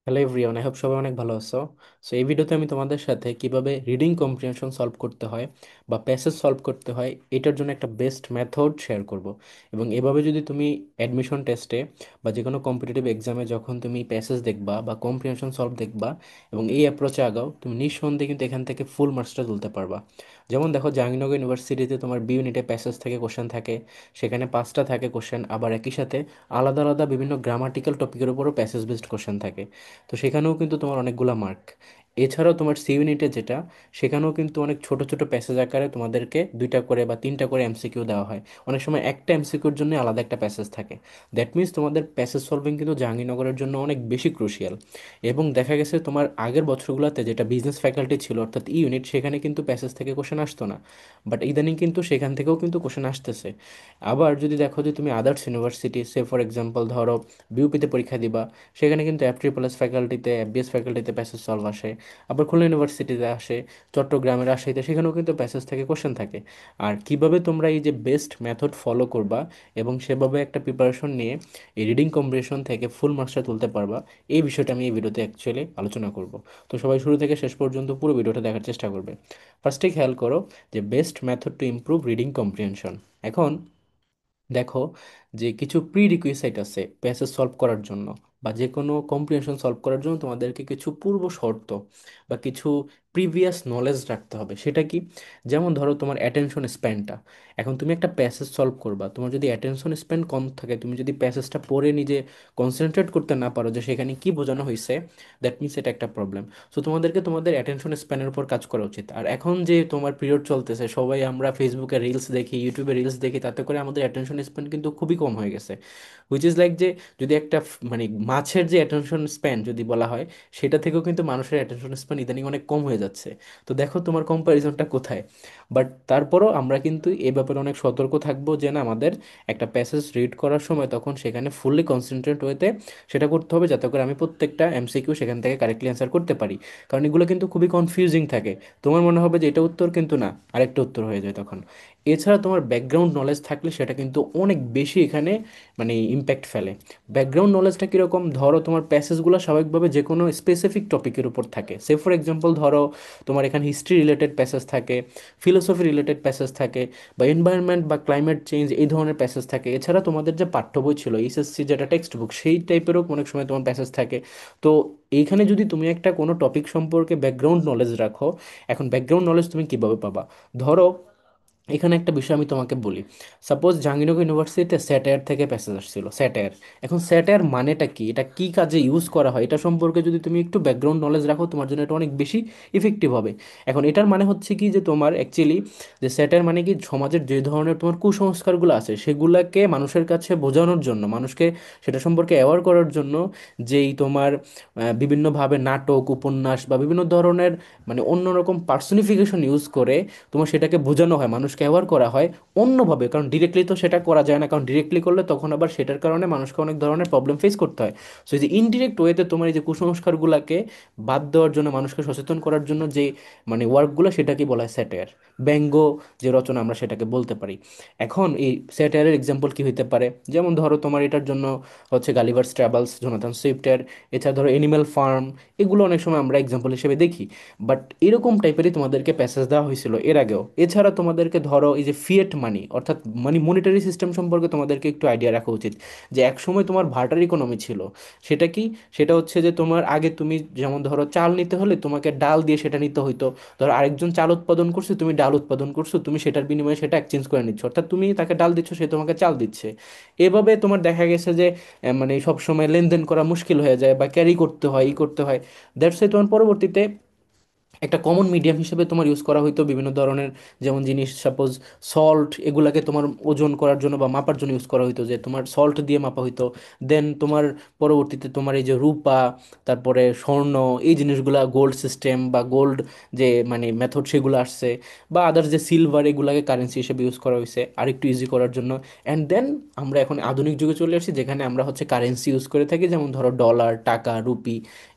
Hello everyone, I hope সবাই অনেক ভালো আছো। সো এই ভিডিওতে আমি তোমাদের সাথে কিভাবে রিডিং কম্প্রিহেনশন সলভ করতে হয় বা প্যাসেজ সলভ করতে হয় এটার জন্য একটা বেস্ট মেথড শেয়ার করব। এবং এভাবে যদি তুমি অ্যাডমিশন টেস্টে বা যে কোনো কম্পিটিটিভ এক্সামে যখন তুমি প্যাসেজ দেখবা বা কম্প্রিহেনশন সলভ দেখবা এবং এই অ্যাপ্রোচে আগাও, তুমি নিঃসন্দেহে কিন্তু এখান থেকে ফুল মার্কসটা তুলতে পারবা। যেমন দেখো, জাহাঙ্গীরনগর ইউনিভার্সিটিতে তোমার বি ইউনিটে প্যাসেজ থেকে কোশ্চেন থাকে, সেখানে 5টা থাকে কোশ্চেন, আবার একই সাথে আলাদা আলাদা বিভিন্ন গ্রামাটিক্যাল টপিকের উপরও প্যাসেজ বেসড কোশ্চেন থাকে। তো সেখানেও কিন্তু তোমার অনেকগুলা মার্ক। এছাড়াও তোমার সি ইউনিটে যেটা, সেখানেও কিন্তু অনেক ছোট ছোট প্যাসেজ আকারে তোমাদেরকে 2টা করে বা 3টা করে এমসিকিউ দেওয়া হয়। অনেক সময় একটা এমসিকিউর জন্য আলাদা একটা প্যাসেজ থাকে। দ্যাট মিন্স তোমাদের প্যাসেজ সলভিং কিন্তু জাহাঙ্গীরনগরের জন্য অনেক বেশি ক্রুশিয়াল। এবং দেখা গেছে তোমার আগের বছরগুলোতে যেটা বিজনেস ফ্যাকাল্টি ছিল অর্থাৎ ই ইউনিট, সেখানে কিন্তু প্যাসেজ থেকে কোশ্চেন আসতো না। বাট ইদানিং কিন্তু সেখান থেকেও কিন্তু কোশ্চেন আসতেছে। আবার যদি দেখো যে তুমি আদার্স ইউনিভার্সিটি, সে ফর এক্সাম্পল ধরো বিউপিতে পরীক্ষা দিবা, সেখানে কিন্তু এফ ট্রিপল এস ফ্যাকাল্টিতে, এফবিএস ফ্যাকাল্টিতে প্যাসেজ সলভ আসে। আবার খুলনা ইউনিভার্সিটিতে আসে, চট্টগ্রামের রাজশাহীতে, সেখানেও কিন্তু প্যাসেজ থেকে কোশ্চেন থাকে। আর কিভাবে তোমরা এই যে বেস্ট মেথড ফলো করবা এবং সেভাবে একটা প্রিপারেশন নিয়ে এই রিডিং কম্প্রিহেনশন থেকে ফুল মার্কসটা তুলতে পারবা, এই বিষয়টা আমি এই ভিডিওতে অ্যাকচুয়ালি আলোচনা করব। তো সবাই শুরু থেকে শেষ পর্যন্ত পুরো ভিডিওটা দেখার চেষ্টা করবে। ফার্স্টে খেয়াল করো যে best method to improve reading comprehension. এখন দেখো যে কিছু প্রি রিকুইসাইট আছে প্যাসেজ সলভ করার জন্য বা যে কোনো কম্প্রিহেনশন সলভ করার জন্য তোমাদেরকে কিছু পূর্ব শর্ত বা কিছু প্রিভিয়াস নলেজ রাখতে হবে। সেটা কি? যেমন ধরো তোমার অ্যাটেনশন স্প্যানটা। এখন তুমি একটা প্যাসেজ সলভ করবা, তোমার যদি অ্যাটেনশন স্প্যান কম থাকে, তুমি যদি প্যাসেজটা পড়ে নিজে কনসেন্ট্রেট করতে না পারো যে সেখানে কি বোঝানো হয়েছে, দ্যাট মিনস এটা একটা প্রবলেম। সো তোমাদেরকে তোমাদের অ্যাটেনশন স্প্যানের উপর কাজ করা উচিত। আর এখন যে তোমার পিরিয়ড চলতেছে, সবাই আমরা ফেসবুকে রিলস দেখি, ইউটিউবে রিলস দেখি, তাতে করে আমাদের অ্যাটেনশন স্প্যান কিন্তু খুবই কম হয়ে গেছে। হুইচ ইজ লাইক যে যদি একটা মানে মাছের যে অ্যাটেনশন স্প্যান যদি বলা হয়, সেটা থেকেও কিন্তু মানুষের অ্যাটেনশন স্প্যান ইদানিং অনেক কম হয়ে যাচ্ছে। তো দেখো তোমার কম্প্যারিজনটা কোথায়। বাট তারপরও আমরা কিন্তু এ ব্যাপারে অনেক সতর্ক থাকবো যে না, আমাদের একটা প্যাসেজ রিড করার সময় তখন সেখানে ফুললি কনসেন্ট্রেট হতে সেটা করতে হবে, যাতে করে আমি প্রত্যেকটা এমসিকিউ সেখান থেকে কারেক্টলি অ্যান্সার করতে পারি। কারণ এগুলো কিন্তু খুবই কনফিউজিং থাকে। তোমার মনে হবে যে এটা উত্তর, কিন্তু না, আরেকটা উত্তর হয়ে যায় তখন। এছাড়া তোমার ব্যাকগ্রাউন্ড নলেজ থাকলে সেটা কিন্তু অনেক বেশি এখানে মানে ইম্প্যাক্ট ফেলে। ব্যাকগ্রাউন্ড নলেজটা কীরকম? ধরো তোমার প্যাসেজগুলো স্বাভাবিকভাবে যে কোনো স্পেসিফিক টপিকের উপর থাকে। সে ফর এক্সাম্পল ধরো তোমার এখানে হিস্ট্রি রিলেটেড প্যাসেজ থাকে, ফিলোসফি রিলেটেড প্যাসেজ থাকে, বা এনভায়রনমেন্ট বা ক্লাইমেট চেঞ্জ এই ধরনের প্যাসেজ থাকে। এছাড়া তোমাদের যে পাঠ্য বই ছিল এইচএসসি, যেটা টেক্সট বুক, সেই টাইপেরও অনেক সময় তোমার প্যাসেজ থাকে। তো এইখানে যদি তুমি একটা কোনো টপিক সম্পর্কে ব্যাকগ্রাউন্ড নলেজ রাখো, এখন ব্যাকগ্রাউন্ড নলেজ তুমি কিভাবে পাবা? ধরো এখানে একটা বিষয় আমি তোমাকে বলি। সাপোজ জাহাঙ্গীরনগর ইউনিভার্সিটিতে স্যাটায়ার থেকে প্যাসেজ আসছিল, স্যাটায়ার। এখন স্যাটায়ার মানেটা কি, এটা কি কাজে ইউজ করা হয়, এটা সম্পর্কে যদি তুমি একটু ব্যাকগ্রাউন্ড নলেজ রাখো, তোমার জন্য এটা অনেক বেশি ইফেক্টিভ হবে। এখন এটার মানে হচ্ছে কি যে তোমার অ্যাকচুয়ালি যে স্যাটায়ার মানে কি, সমাজের যে ধরনের তোমার কুসংস্কারগুলো আছে সেগুলাকে মানুষের কাছে বোঝানোর জন্য, মানুষকে সেটা সম্পর্কে অ্যাওয়ার করার জন্য, যেই তোমার বিভিন্নভাবে নাটক, উপন্যাস বা বিভিন্ন ধরনের মানে অন্যরকম পার্সোনিফিকেশন ইউজ করে তোমার সেটাকে বোঝানো হয়, মানুষকে অ্যাওয়ার করা হয় অন্যভাবে। কারণ ডিরেক্টলি তো সেটা করা যায় না, কারণ ডিরেক্টলি করলে তখন আবার সেটার কারণে মানুষকে অনেক ধরনের প্রবলেম ফেস করতে হয়। সো এই যে ইনডিরেক্ট ওয়েতে তোমার এই যে কুসংস্কারগুলোকে বাদ দেওয়ার জন্য, মানুষকে সচেতন করার জন্য যে মানে ওয়ার্কগুলো, সেটাকে বলা হয় স্যাটায়ার, ব্যঙ্গ যে রচনা আমরা সেটাকে বলতে পারি। এখন এই স্যাটায়ারের এক্সাম্পল কি হইতে পারে? যেমন ধরো তোমার এটার জন্য হচ্ছে গালিভার্স ট্রাভেলস, জোনাথন সুইফটের। এছাড়া ধরো এনিম্যাল ফার্ম, এগুলো অনেক সময় আমরা এক্সাম্পল হিসেবে দেখি। বাট এরকম টাইপেরই তোমাদেরকে প্যাসেজ দেওয়া হয়েছিল এর আগেও। এছাড়া তোমাদেরকে ধরো এই যে ফিয়েট মানি অর্থাৎ মানে মনিটারি সিস্টেম সম্পর্কে তোমাদেরকে একটু আইডিয়া রাখা উচিত। যে একসময় তোমার ভার্টার ইকোনমি ছিল। সেটা কি? সেটা হচ্ছে যে তোমার আগে তুমি যেমন ধরো চাল নিতে হলে তোমাকে ডাল দিয়ে সেটা নিতে হইতো। ধরো আরেকজন চাল উৎপাদন করছে, তুমি ডাল উৎপাদন করছো, তুমি সেটার বিনিময়ে সেটা এক্সচেঞ্জ করে নিচ্ছ, অর্থাৎ তুমি তাকে ডাল দিচ্ছ, সে তোমাকে চাল দিচ্ছে। এভাবে তোমার দেখা গেছে যে মানে সব সময় লেনদেন করা মুশকিল হয়ে যায় বা ক্যারি করতে হয়, ই করতে হয়। দ্যাটস তোমার পরবর্তীতে একটা কমন মিডিয়াম হিসেবে তোমার ইউজ করা হইতো বিভিন্ন ধরনের যেমন জিনিস, সাপোজ সল্ট, এগুলাকে তোমার ওজন করার জন্য বা মাপার জন্য ইউজ করা হইতো, যে তোমার সল্ট দিয়ে মাপা হইতো। দেন তোমার পরবর্তীতে তোমার এই যে রূপা, তারপরে স্বর্ণ, এই জিনিসগুলা গোল্ড সিস্টেম বা গোল্ড যে মানে মেথড সেগুলো আসছে, বা আদার্স যে সিলভার, এগুলাকে কারেন্সি হিসেবে ইউজ করা হয়েছে আর একটু ইজি করার জন্য। অ্যান্ড দেন আমরা এখন আধুনিক যুগে চলে আসছি, যেখানে আমরা হচ্ছে কারেন্সি ইউজ করে থাকি, যেমন ধরো ডলার, টাকা, রুপি,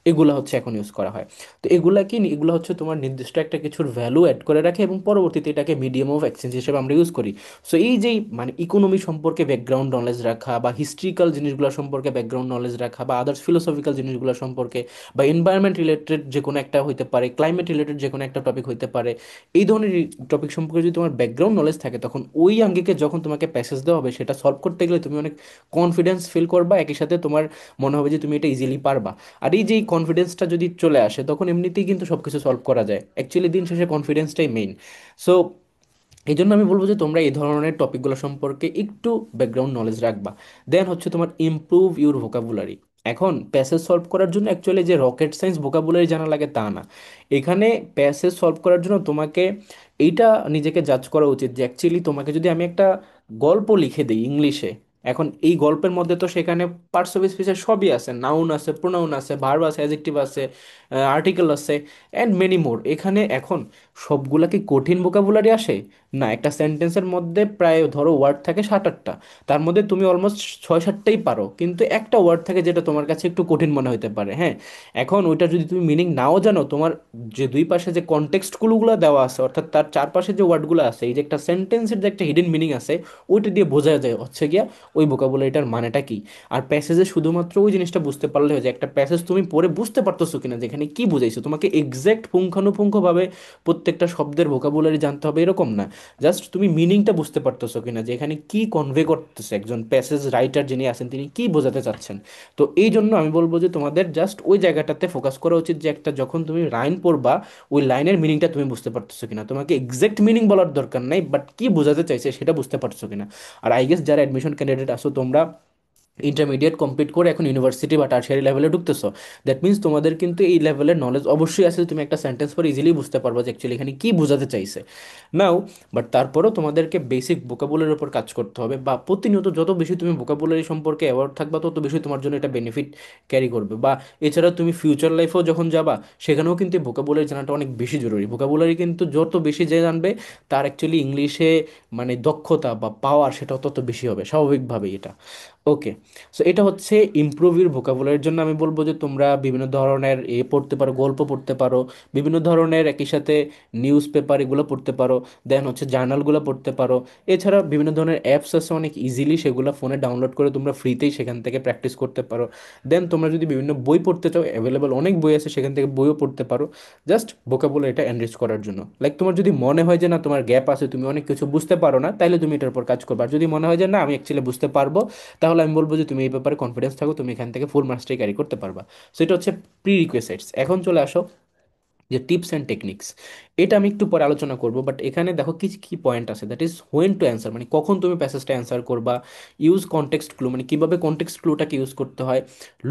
এগুলো হচ্ছে এখন ইউজ করা হয়। তো এগুলা কি, এগুলো হচ্ছে তোমার নির্দিষ্ট একটা কিছুর ভ্যালু অ্যাড করে রাখে এবং পরবর্তীতে এটাকে মিডিয়াম অফ এক্সচেঞ্জ হিসেবে আমরা ইউজ করি। সো এই যে মানে ইকোনমি সম্পর্কে ব্যাকগ্রাউন্ড নলেজ রাখা, বা হিস্ট্রিক্যাল জিনিসগুলো সম্পর্কে ব্যাকগ্রাউন্ড নলেজ রাখা, বা আদার্স ফিলোসফিক্যাল জিনিসগুলো সম্পর্কে, বা এনভায়রনমেন্ট রিলেটেড যে কোনো একটা হইতে পারে, ক্লাইমেট রিলেটেড যে কোনো একটা টপিক হইতে পারে, এই ধরনের টপিক সম্পর্কে যদি তোমার ব্যাকগ্রাউন্ড নলেজ থাকে, তখন ওই আঙ্গিকে যখন তোমাকে প্যাসেজ দেওয়া হবে সেটা সলভ করতে গেলে তুমি অনেক কনফিডেন্স ফিল করবা, একই সাথে তোমার মনে হবে যে তুমি এটা ইজিলি পারবা। আর এই যে কনফিডেন্সটা যদি চলে আসে, তখন এমনিতেই কিন্তু সব কিছু সলভ করা যায়। অ্যাকচুয়ালি দিন শেষে কনফিডেন্সটাই মেইন। সো এই জন্য আমি বলবো যে তোমরা এই ধরনের টপিকগুলো সম্পর্কে একটু ব্যাকগ্রাউন্ড নলেজ রাখবা। দেন হচ্ছে তোমার ইমপ্রুভ ইউর ভোকাবুলারি। এখন প্যাসেজ সলভ করার জন্য অ্যাকচুয়ালি যে রকেট সায়েন্স ভোকাবুলারি জানা লাগে তা না। এখানে প্যাসেজ সলভ করার জন্য তোমাকে এইটা নিজেকে জাজ করা উচিত যে অ্যাকচুয়ালি তোমাকে যদি আমি একটা গল্প লিখে দিই ইংলিশে, এখন এই গল্পের মধ্যে তো সেখানে পার্টস অফ স্পিচের সবই আছে, নাউন আছে, প্রোনাউন আছে, ভার্ব আছে, অ্যাডজেক্টিভ আছে, আর্টিকেল আছে, অ্যান্ড মেনি মোর। এখানে এখন সবগুলা কি কঠিন ভোকাবুলারি আসে? না, একটা সেন্টেন্সের মধ্যে প্রায় ধরো ওয়ার্ড থাকে 7-8টা, তার মধ্যে তুমি অলমোস্ট 6-7টাই পারো, কিন্তু একটা ওয়ার্ড থাকে যেটা তোমার কাছে একটু কঠিন মনে হতে পারে, হ্যাঁ। এখন ওইটা যদি তুমি মিনিং নাও জানো, তোমার যে দুই পাশে যে কনটেক্সট ক্লুগুলো দেওয়া আছে, অর্থাৎ তার চারপাশে যে ওয়ার্ডগুলো আছে, এই যে একটা সেন্টেন্সের যে একটা হিডেন মিনিং আছে, ওইটা দিয়ে বোঝা যায় হচ্ছে গিয়া ওই ভোকাবুলারিটার মানেটা কি। আর প্যাসেজে শুধুমাত্র ওই জিনিসটা বুঝতে পারলে হয় যে একটা প্যাসেজ তুমি পড়ে বুঝতে পারতেছো কিনা, যেখানে কি বুঝাইছো। তোমাকে এক্সাক্ট পুঙ্খানুপুঙ্খভাবে প্রত্যেকটা শব্দের ভোকাবুলারি জানতে হবে এরকম না, জাস্ট তুমি মিনিংটা বুঝতে পারতেছো কিনা, যে এখানে কি কনভে করতেছে একজন প্যাসেজ রাইটার যিনি আছেন তিনি কি বোঝাতে চাচ্ছেন। তো এই জন্য আমি বলবো যে তোমাদের জাস্ট ওই জায়গাটাতে ফোকাস করা উচিত, যে একটা যখন তুমি লাইন পড়বা, ওই লাইনের মিনিংটা তুমি বুঝতে পারতেছো কিনা। তোমাকে এক্সাক্ট মিনিং বলার দরকার নাই, বাট কি বোঝাতে চাইছে সেটা বুঝতে পারছো কিনা। আর আই গেস যারা অ্যাডমিশন ক্যান্ডিডেট আসো তোমরা, ইন্টারমিডিয়েট কমপ্লিট করে এখন ইউনিভার্সিটি বা টার্সিয়ারি লেভেলে ঢুকতেছো, দ্যাট মিন্স তোমাদের কিন্তু এই লেভেলের নলেজ অবশ্যই আছে। তুমি একটা সেন্টেন্স পরে ইজিলি বুঝতে পারবো যে অ্যাকচুয়ালি এখানে কি বোঝাতে চাইছে নাও। বাট তারপরেও তোমাদেরকে বেসিক ভোকাবুলারির উপর কাজ করতে হবে, বা প্রতিনিয়ত যত বেশি তুমি ভোকাবুলারি সম্পর্কে অ্যাওয়ার্ড থাকবা, তত বেশি তোমার জন্য এটা বেনিফিট ক্যারি করবে। বা এছাড়া তুমি ফিউচার লাইফেও যখন যাবা, সেখানেও কিন্তু ভোকাবুলারি জানাটা অনেক বেশি জরুরি। ভোকাবুলারি কিন্তু যত বেশি যে জানবে, তার অ্যাকচুয়ালি ইংলিশে মানে দক্ষতা বা পাওয়ার সেটাও তত বেশি হবে স্বাভাবিকভাবেই এটা। ওকে। সো এটা হচ্ছে ইমপ্রুভির ভোকাবুলারির জন্য আমি বলবো যে তোমরা বিভিন্ন ধরনের পড়তে পারো, গল্প পড়তে পারো, বিভিন্ন ধরনের একই সাথে নিউজ পেপার এগুলো পড়তে পারো, দেন হচ্ছে জার্নালগুলো পড়তে পারো। এছাড়া বিভিন্ন ধরনের অ্যাপস আছে অনেক ইজিলি, সেগুলো ফোনে ডাউনলোড করে তোমরা ফ্রিতেই সেখান থেকে প্র্যাকটিস করতে পারো। দেন তোমরা যদি বিভিন্ন বই পড়তে চাও, অ্যাভেলেবল অনেক বই আছে, সেখান থেকে বইও পড়তে পারো, জাস্ট ভোকাবুলারিটা এনরিচ করার জন্য। লাইক তোমার যদি মনে হয় যে না তোমার গ্যাপ আছে, তুমি অনেক কিছু বুঝতে পারো না, তাহলে তুমি এটার উপর কাজ করবে। আর যদি মনে হয় যে না আমি অ্যাকচুয়ালি বুঝতে পারবো, তাহলে আমি বলবো যে তুমি এই ব্যাপারে কনফিডেন্স থাকো, তুমি এখান থেকে ফুল মাস্টারি ক্যারি করতে পারবা। সো এটা হচ্ছে প্রি রিকোয়েস্টস। এখন চলে আসো যে টিপস অ্যান্ড টেকনিক্স। এটা আমি একটু পরে আলোচনা করব, বাট এখানে দেখো কি কি পয়েন্ট আছে, that is when to answer, মানে কখন তুমি প্যাসেজটা অ্যান্সার করবা। ইউজ কনটেক্সট ক্লু, মানে কিভাবে কনটেক্সট ক্লুটাকে ইউজ করতে হয়।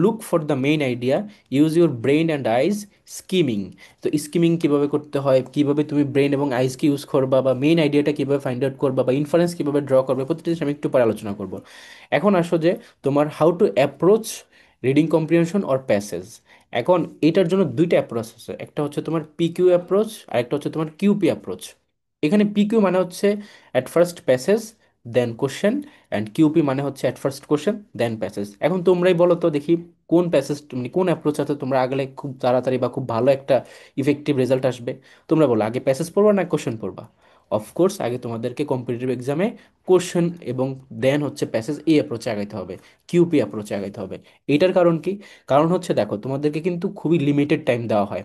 Look for the main idea, use your brain and eyes. Skimming, তো স্কিমিং কিভাবে করতে হয়, কিভাবে তুমি ব্রেন এবং আইজকে ইউজ করবা, বা মেইন আইডিয়াটা কিভাবে ফাইন্ড আউট করবা, বা ইনফারেন্স কিভাবে ড্র করবে, প্রতিটা জিনিস আমি একটু পরে আলোচনা করব। এখন আসো যে তোমার how to approach reading comprehension or passage. এখন এটার জন্য দুইটা অ্যাপ্রোচ আছে, একটা হচ্ছে তোমার পিকিউ অ্যাপ্রোচ, আর একটা হচ্ছে তোমার কিউপি অ্যাপ্রোচ। এখানে পিকিউ মানে হচ্ছে at first passage then question, and QP মানে হচ্ছে at first question then passage. এখন তোমরাই বলো তো দেখি, কোন প্যাসেজ মানে কোন অ্যাপ্রোচ আছে তোমরা আগলে খুব তাড়াতাড়ি বা খুব ভালো একটা ইফেক্টিভ রেজাল্ট আসবে? তোমরা বলো আগে প্যাসেজ পড়বা না কোশ্চেন পড়বা? অফকোর্স আগে তোমাদেরকে কম্পিটিটিভ এক্সামে কোশ্চেন এবং দেন হচ্ছে প্যাসেজ, এই অ্যাপ্রোচে আগাইতে হবে, কিউপি অ্যাপ্রোচে আগাইতে হবে। এটার কারণ কি? কারণ হচ্ছে দেখো তোমাদেরকে কিন্তু খুবই লিমিটেড টাইম দেওয়া হয়।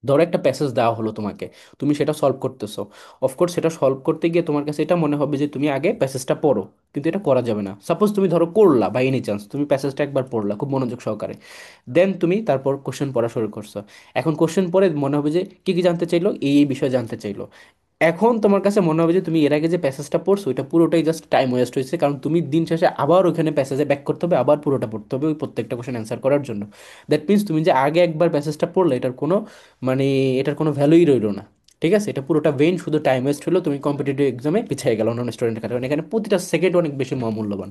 ধরো একটা প্যাসেজ দেওয়া হলো তোমাকে, তুমি সেটা সলভ করতেছো। অফকোর্স সেটা সলভ করতে গিয়ে তোমার কাছে এটা মনে হবে যে তুমি আগে প্যাসেজটা পড়ো, কিন্তু এটা করা যাবে না। সাপোজ তুমি ধরো করলা বাই এনি চান্স, তুমি প্যাসেজটা একবার পড়লা খুব মনোযোগ সহকারে, দেন তুমি তারপর কোশ্চেন পড়া শুরু করছো। এখন কোশ্চেন পড়ে মনে হবে যে কি কি জানতে চাইলো, এই বিষয়ে জানতে চাইলো। এখন তোমার কাছে মনে হবে যে তুমি এর আগে যে প্যাসেজটা পড়ছো ওইটা পুরোটাই জাস্ট টাইম ওয়েস্ট হয়েছে, কারণ তুমি দিন শেষে আবার ওইখানে প্যাসেজে ব্যাক করতে হবে, আবার পুরোটা পড়তে হবে ওই প্রত্যেকটা কোশ্চেন অ্যান্সার করার জন্য। দ্যাট মিনস তুমি যে আগে একবার প্যাসেজটা পড়লে এটার কোনো মানে এটার কোনো ভ্যালুই রইলো না। ঠিক আছে, এটা পুরোটা ভেন শুধু টাইম ওয়েস্ট হলো, তুমি কম্পিটিটিভ এক্সামে পিছিয়ে গেল অন্যান্য স্টুডেন্টের কাছে, কারণ এখানে প্রতিটা সেকেন্ড অনেক বেশি মূল্যবান।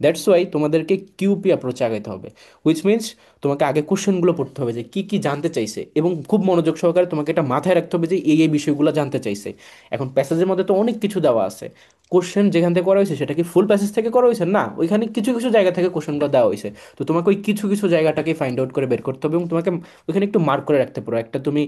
দ্যাটস ওয়াই তোমাদেরকে কিউপি অ্যাপ্রোচে আগাইতে হবে, হুইচ মিনস তোমাকে আগে কোশ্চেনগুলো পড়তে হবে যে কি কি জানতে চাইছে, এবং খুব মনোযোগ সহকারে তোমাকে এটা মাথায় রাখতে হবে যে এই বিষয়গুলো জানতে চাইছে। এখন প্যাসেজের মধ্যে তো অনেক কিছু দেওয়া আছে, কোশ্চেন যেখান থেকে করা হয়েছে সেটা কি ফুল প্যাসেজ থেকে করা হয়েছে না, ওইখানে কিছু কিছু জায়গা থেকে কোশ্চেনগুলো দেওয়া হয়েছে। তো তোমাকে ওই কিছু কিছু জায়গাটাকে ফাইন্ড আউট করে বের করতে হবে, এবং তোমাকে ওইখানে একটু মার্ক করে রাখতে পারো, একটা তুমি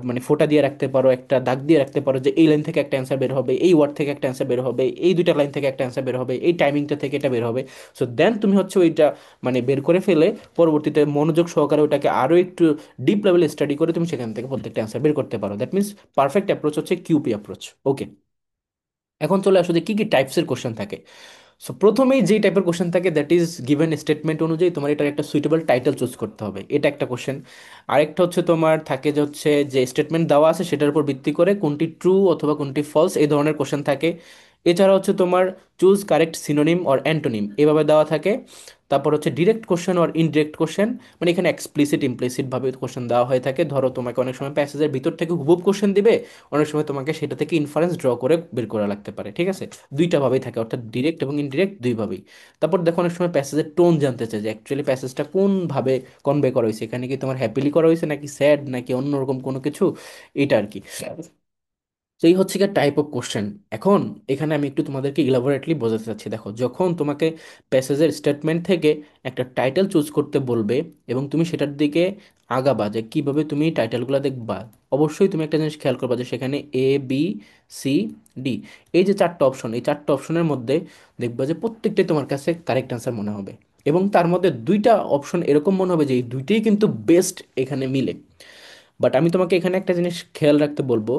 মানে ফোঁটা দিয়ে রাখতে পারো, একটা দাগ দিয়ে রাখতে পারো যে এই লাইন থেকে একটা অ্যান্সার বের হবে, এই ওয়ার্ড থেকে একটা অ্যান্সার বের হবে, এই দুইটা লাইন থেকে একটা অ্যান্সার বের হবে, এই টাইমিংটা থেকে এটা বের হবে। সো দেন তুমি হচ্ছে ওইটা মানে বের করে ফেলে পরবর্তীতে মনোযোগ সহকারে ওটাকে আরও একটু ডিপ লেভেলে স্টাডি করে তুমি সেখান থেকে প্রত্যেকটা অ্যান্সার বের করতে পারো। দ্যাট মিনস পারফেক্ট অ্যাপ্রোচ হচ্ছে কিউপি অ্যাপ্রোচ। ওকে, এখন চলে আসো যে কি কি টাইপসের কোশ্চেন থাকে। সো প্রথমেই যেই টাইপের কোশ্চেন থাকে দ্যাট ইজ গিভেন স্টেটমেন্ট অনুযায়ী তোমার এটার একটা সুইটেবল টাইটেল চুজ করতে হবে, এটা একটা কোশ্চেন। আরেকটা হচ্ছে তোমার থাকে যে হচ্ছে যে স্টেটমেন্ট দেওয়া আছে সেটার উপর ভিত্তি করে কোনটি ট্রু অথবা কোনটি ফলস এই ধরনের কোশ্চেন থাকে। এছাড়া হচ্ছে তোমার choose correct synonym or antonym এভাবে দেওয়া থাকে। তারপর হচ্ছে direct question or indirect question, মানে এখানে এক্সপ্লিসিট ইমপ্লিসিট ভাবে কোশ্চেন দেওয়া হয়ে থাকে। ধরো তোমাকে অনেক সময় প্যাসেজের ভিতর থেকে হুবহুব কোশ্চেন দিবে, অনেক সময় তোমাকে সেটা থেকে ইনফারেন্স ড্র করে বের করা লাগতে পারে, ঠিক আছে। দুইটা ভাবেই থাকে, অর্থাৎ ডিরেক্ট এবং ইনডিরেক্ট দুইভাবেই। তারপর দেখো অনেক সময় প্যাসেজের টোন জানতে চাই যে অ্যাকচুয়ালি প্যাসেজটা কোন ভাবে কনভে করা হয়েছে, এখানে কি তোমার হ্যাপিলি করা হয়েছে নাকি স্যাড নাকি অন্যরকম কোনো কিছু, এটা আর কি। তো এই হচ্ছে গিয়ে টাইপ অফ কোশ্চেন। এখন এখানে আমি একটু তোমাদেরকে ইলাবোরেটলি বোঝাতে চাচ্ছি। দেখো যখন তোমাকে প্যাসেজের স্টেটমেন্ট থেকে একটা টাইটেল চুজ করতে বলবে এবং তুমি সেটার দিকে আগাবা যে কিভাবে তুমি টাইটেলগুলো দেখবা, অবশ্যই তুমি একটা জিনিস খেয়াল করবা যে সেখানে ABCD, এই যে চারটা অপশন, এই চারটা অপশনের মধ্যে দেখবা যে প্রত্যেকটাই তোমার কাছে কারেক্ট অ্যান্সার মনে হবে, এবং তার মধ্যে দুইটা অপশন এরকম মনে হবে যে এই দুইটাই কিন্তু বেস্ট এখানে মিলে। বাট আমি তোমাকে এখানে একটা জিনিস খেয়াল রাখতে বলবো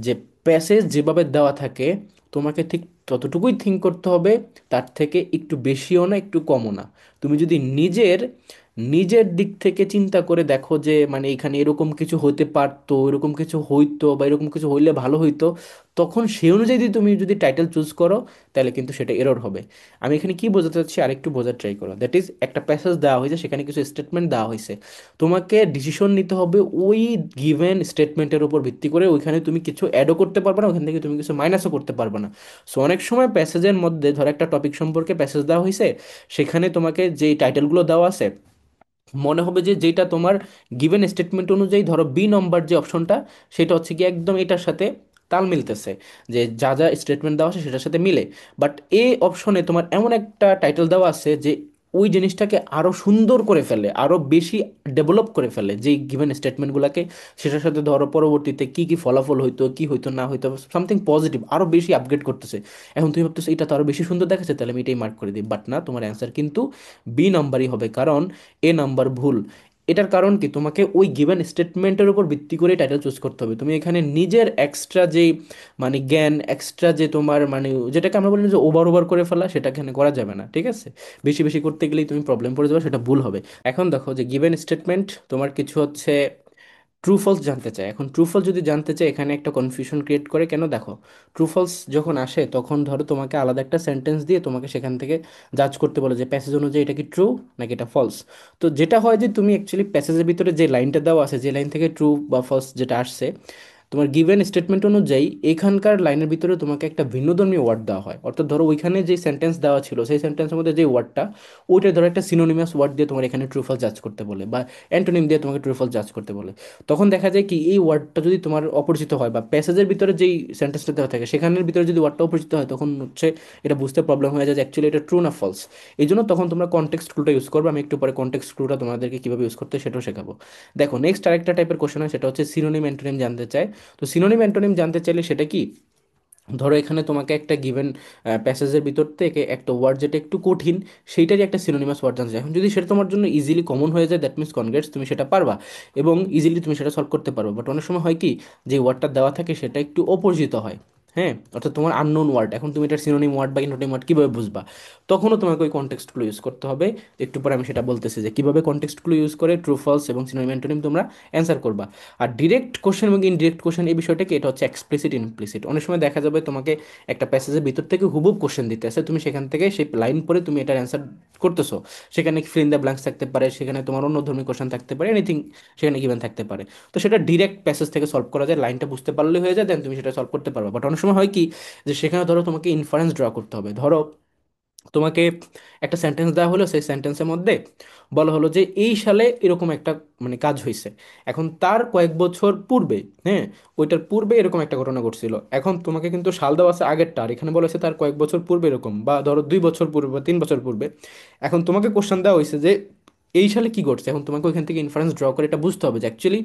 যে প্যাসেজ যেভাবে দেওয়া থাকে তোমাকে ঠিক ততটুকুই থিঙ্ক করতে হবে, তার থেকে একটু বেশিও না একটু কমও না। তুমি যদি নিজের নিজের দিক থেকে চিন্তা করে দেখো যে মানে এখানে এরকম কিছু হতে পারতো, এরকম কিছু হইতো বা এরকম কিছু হইলে ভালো হইতো, তখন সেই অনুযায়ী যদি তুমি যদি টাইটেল চুজ করো তাহলে কিন্তু সেটা এরর হবে। আমি এখানে কি বোঝাতে চাচ্ছি আরেকটু বোঝার ট্রাই করো। দ্যাট ইজ একটা প্যাসেজ দেওয়া হয়েছে, সেখানে কিছু স্টেটমেন্ট দেওয়া হয়েছে, তোমাকে ডিসিশন নিতে হবে ওই গিভেন স্টেটমেন্টের উপর ভিত্তি করে। ওইখানে তুমি কিছু অ্যাডও করতে পারবে না, ওইখান থেকে তুমি কিছু মাইনাসও করতে পারবে না। সো অনেক সময় প্যাসেজের মধ্যে ধরো একটা টপিক সম্পর্কে প্যাসেজ দেওয়া হয়েছে, সেখানে তোমাকে যেই টাইটেলগুলো দেওয়া আছে মনে হবে যে যেটা তোমার গিভেন স্টেটমেন্ট অনুযায়ী, ধরো B নম্বর যে অপশনটা সেটা হচ্ছে কি একদম এটার সাথে তাল মিলতেছে, যে যা যা স্টেটমেন্ট দেওয়া আছে সেটার সাথে মিলে। বাট এ অপশনে তোমার এমন একটা টাইটেল দেওয়া আছে যে ওই জিনিসটাকে আরো সুন্দর করে ফেলে, আরো বেশি ডেভেলপ করে ফেলে যেই গিভেন স্টেটমেন্টগুলোকে, সেটার সাথে ধরো পরবর্তীতে কি কি ফলাফল হইতো কি হইতো না হইতো সামথিং পজিটিভ আরো বেশি আপগ্রেড করতেছে। এখন তুমি ভাবতেছো এটা তো আরো বেশি সুন্দর দেখাচ্ছে, তাহলে আমি এটাই মার্ক করে দিই, বাট না, তোমার অ্যান্সার কিন্তু B নম্বরই হবে, কারণ A নম্বর ভুল। এটার কারণ কি, তোমাকে ওই গিভেন স্টেটমেন্টের উপর ভিত্তি করে টাইটেল চুজ করতে হবে। তুমি এখানে নিজের এক্সট্রা যেই মানে জ্ঞান, এক্সট্রা যে তোমার মানে যেটাকে আমরা বলি যে ওভার ওভার করে ফেলা, সেটা এখানে করা যাবে না, ঠিক আছে। বেশি বেশি করতে গেলেই তুমি প্রবলেম পড়ে যাবে, সেটা ভুল হবে। এখন দেখো যে গিভেন স্টেটমেন্ট তোমার কিছু হচ্ছে ট্রু ফলস জানতে চায়। এখন ট্রু ফলস যদি জানতে চায় এখানে একটা কনফিউশন ক্রিয়েট করে, কেন দেখো, ট্রু ফলস যখন আসে তখন ধরো তোমাকে আলাদা একটা সেন্টেন্স দিয়ে তোমাকে সেখান থেকে জাজ করতে বলে যে প্যাসেজ অনুযায়ী এটা কি ট্রু নাকি এটা ফলস। তো যেটা হয় যে তুমি অ্যাকচুয়ালি প্যাসেজের ভিতরে যে লাইনটা দেওয়া আছে, যে লাইন থেকে ট্রু বা ফলস যেটা আসছে, তোমার গিভেন স্টেটমেন্ট অনুযায়ী এখানকার লাইনের ভিতরে তোমাকে একটা ভিন্নধর্মী ওয়ার্ড দেওয়া হয়। অর্থাৎ ধরো ওইখানে যে সেন্টেন্স দেওয়া ছিল সেই সেন্টেন্সের মধ্যে যে ওয়ার্ডটা, ওইটা ধরো একটা সিনোনিমাস ওয়ার্ড দিয়ে তোমার এখানে ট্রু ফলস জাজ করতে বলে, বা অ্যান্টোনিম দিয়ে তোমাকে ট্রু ফলস জাজ করতে বলে। তখন দেখা যায় কি এই ওয়ার্ডটা যদি তোমার অপরিচিত হয়, বা প্যাসেজের ভিতরে যেই সেন্টেন্সটা দেওয়া থাকে সেখানের ভিতরে যদি ওয়ার্ডটা অপরিচিত হয়, তখন হচ্ছে এটা বুঝতে প্রবলেম হয়ে যায় যে অ্যাকচুয়ালি এটা ট্রু না ফলস। এই জন্য তখন তোমরা কনটেক্সট ক্লুটা ইউজ করবে। আমি একটু পরে কনটেক্সট ক্লুটা তোমাদেরকে কীভাবে ইউজ করতে হয় সেটাও শেখাবো। দেখো নেক্সট আরেকটা টাইপের কোশ্চেন হয়, সেটা হচ্ছে সিনোনিম অ্যান্টোনিম জানতে চায়। তো সিনোনিম অ্যান্টোনিম জানতে চাইলে সেটা কি, ধরো এখানে তোমাকে একটা গিভেন প্যাসেজের ভিতর থেকে একটা ওয়ার্ড যেটা একটু কঠিন, সেইটারই একটা সিনোনিমাস ওয়ার্ড জানতে চাই। এখন যদি সেটা তোমার জন্য ইজিলি কমন হয়ে যায়, দ্যাট মিনস কনগ্রেটস, তুমি সেটা পারবা এবং ইজিলি তুমি সেটা সলভ করতে পারবে। বাট অনেক সময় হয় কি, যে ওয়ার্ডটা দেওয়া থাকে সেটা একটু অপরিচিত হয়, হ্যাঁ, অর্থাৎ তোমার আননোন ওয়ার্ড, এখন তুমি এটার সিনোনিম ওয়ার্ড বা ইন্টোনিম ওয়ার্ড কীভাবে বুঝবা, তখনও তোমাকে ওই কনটেক্সটগুলো ইউজ করতে হবে। একটু পরে আমি সেটা বলতেছি যে কীভাবে কনটেক্সটগুলো ইউজ করে ট্রু ফলস এবং সিনোনিম অ্যান্টোনিম তোমরা অ্যান্সার করবা। আর ডিরেক্ট কোশ্চেন এবং ইনডিরেক্ট কোশ্চেন এই বিষয়টা কি, এটা হচ্ছে এক্সপ্লিসিট ইমপ্লিসিট। অনেক সময় দেখা যাবে তোমাকে একটা প্যাসেজের ভিতর থেকে হুবহুব কোশ্চেন দিতে আছে, তুমি সেখান থেকে সেই লাইন পরে তুমি এটার অ্যান্সার করতেছো, সেখানে ফিল ইন দ্য ব্ল্যাঙ্কস থাকতে পারে, সেখানে তোমার অন্য ধর্মী কোশ্চেন থাকতে পারে, এনিথিং সেখানে গিভেন থাকতে পারে। তো সেটা ডিরেক্ট প্যাসেজ থেকে সলভ করা যায়, লাইনটা বুঝতে পারলে হয়ে যায়, দেন তুমি সেটা সলভ করতে পারবে। বাট অনেক সময় হয় কি, যে সেখানে ধরো তোমাকে ইনফারেন্স ড্র করতে হবে। ধরো তোমাকে একটা সেন্টেন্স দেওয়া হলো, সেই সেন্টেন্সের মধ্যে বলা হলো যে এই সালে এরকম একটা মানে কাজ হয়েছে, এখন তার কয়েক বছর পূর্বে, হ্যাঁ, ওইটার পূর্বে এরকম একটা ঘটনা ঘটছিল। এখন তোমাকে কিন্তু সাল দেওয়া আছে আগেরটা, আর এখানে বলা হয়েছে তার কয়েক বছর পূর্বে এরকম, বা ধরো 2 বছর পূর্বে বা 3 বছর পূর্বে। এখন তোমাকে কোশ্চেন দেওয়া হয়েছে যে এই সালে কি ঘটছে, এখন তোমাকে ওইখান থেকে ইনফারেন্স ড্র করে এটা বুঝতে হবে যে অ্যাকচুয়ালি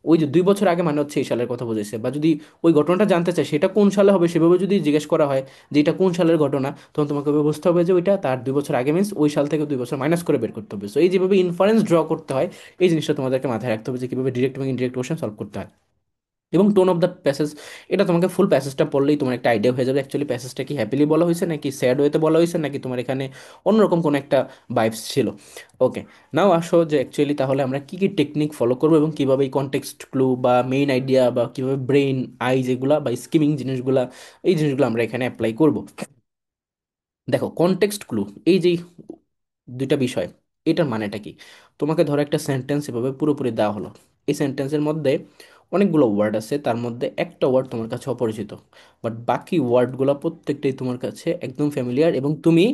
ওই যে 2 বছর আগে মানে হচ্ছে এই সালের কথা বুঝেছে, বা যদি ওই ঘটনাটা জানতে চায় সেটা কোন সালে হবে সেভাবে যদি জিজ্ঞেস করা হয় যে এটা কোন সালের ঘটনা, তখন তোমাকে ওইভাবে বুঝতে হবে যে ওইটা তার 2 বছর আগে, মিনস ওই সাল থেকে 2 বছর মাইনাস করে বের করতে হবে। সো এই যেভাবে ইনফারেন্স ড্র করতে হয়, এই জিনিসটা তোমাদেরকে মাথায় রাখতে হবে যে কীভাবে ডিরেক্ট এবং ইনডিরেক্ট কোশ্চেন সলভ করতে হয়। এবং টোন অফ দ্য প্যাসেজ, এটা তোমাকে ফুল প্যাসেজটা পড়লেই তোমার একটা আইডিয়া হয়ে যাবে অ্যাকচুয়ালি প্যাসেজটা কি হ্যাপিলি বলা হয়েছে নাকি স্যাড ওয়েতে বলা হয়েছে, নাকি তোমার এখানে অন্যরকম কোনো একটা ভাইবস ছিল। ওকে, নাও আসো যে অ্যাকচুয়ালি তাহলে আমরা কি কি টেকনিক ফলো করবো এবং কিভাবে এই কনটেক্সট ক্লু বা মেইন আইডিয়া বা কিভাবে ব্রেন আইজ এগুলা বা স্কিমিং জিনিসগুলা, এই জিনিসগুলো আমরা এখানে অ্যাপ্লাই করব। দেখো কনটেক্সট ক্লু, এই যে দুইটা বিষয়, এটার মানেটা কি? তোমাকে ধরো একটা সেন্টেন্স এভাবে পুরোপুরি দেওয়া হলো, এই সেন্টেন্সের মধ্যে অনেকগুলো ওয়ার্ড আছে, তার মধ্যে একটা ওয়ার্ড তোমার কাছে অপরিচিত, বাট বাকি ওয়ার্ডগুলো প্রত্যেকটাই তোমার কাছে একদম ফ্যামিলিয়ার, এবং তুমি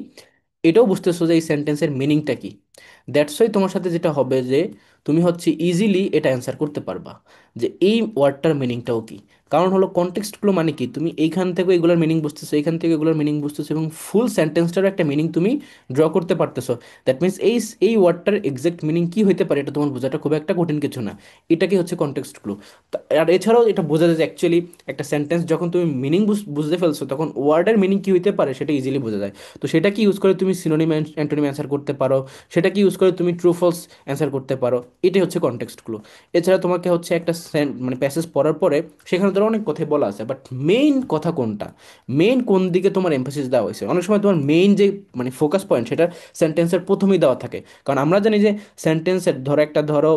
এটাও বুঝতেছো যে এই সেন্টেন্সের মিনিংটা কি। দ্যাটস ওয়াই তোমার সাথে যেটা হবে যে তুমি হচ্ছে ইজিলি এটা অ্যান্সার করতে পারবা যে এই ওয়ার্ডটার মিনিংটাও কি। কারণ হলো কনটেক্সটগুলো মানে কি, তুমি এইখান থেকে এগুলোর মিনিং বুঝতেছো, এইখান থেকে এগুলোর মিনিং বুঝতেছো, এবং ফুল সেন্টেন্সটারও একটা মিনিং তুমি ড্র করতে পারতেছো। দ্যাট মিনস এই ওয়ার্ডটার এক্সাক্ট মিনিং কি হইতে পারে এটা তোমার বোঝাটা খুব একটা কঠিন কিছু না। এটাকে হচ্ছে কনটেক্সট ক্লু। আর এছাড়াও এটা বোঝা যায় যে অ্যাকচুয়ালি একটা সেন্টেন্স যখন তুমি মিনিং বুঝতে ফেলছো, তখন ওয়ার্ডের মিনিং কি হইতে পারে সেটা ইজিলি বোঝা যায়। তো সেটা কি ইউজ করে তুমি সিনোনিম অ্যান্টোনিম অ্যান্সার করতে পারো, সেটা কি ইউজ করে তুমি ট্রু ফলস অ্যান্সার করতে পারো। এটাই হচ্ছে কনটেক্সট ক্লু। এছাড়া তোমাকে হচ্ছে একটা মানে প্যাসেজ পড়ার পরে সেখানে ধরো অনেক কথাই বলা আছে, বাট মেইন কথা কোনটা, মেইন কোন দিকে তোমার এমফাসিস দেওয়া হয়েছে, অনেক সময় তোমার মেইন যে মানে ফোকাস পয়েন্ট সেটা সেন্টেন্সের প্রথমেই দেওয়া থাকে। কারণ আমরা জানি যে সেন্টেন্সের ধরো একটা ধরো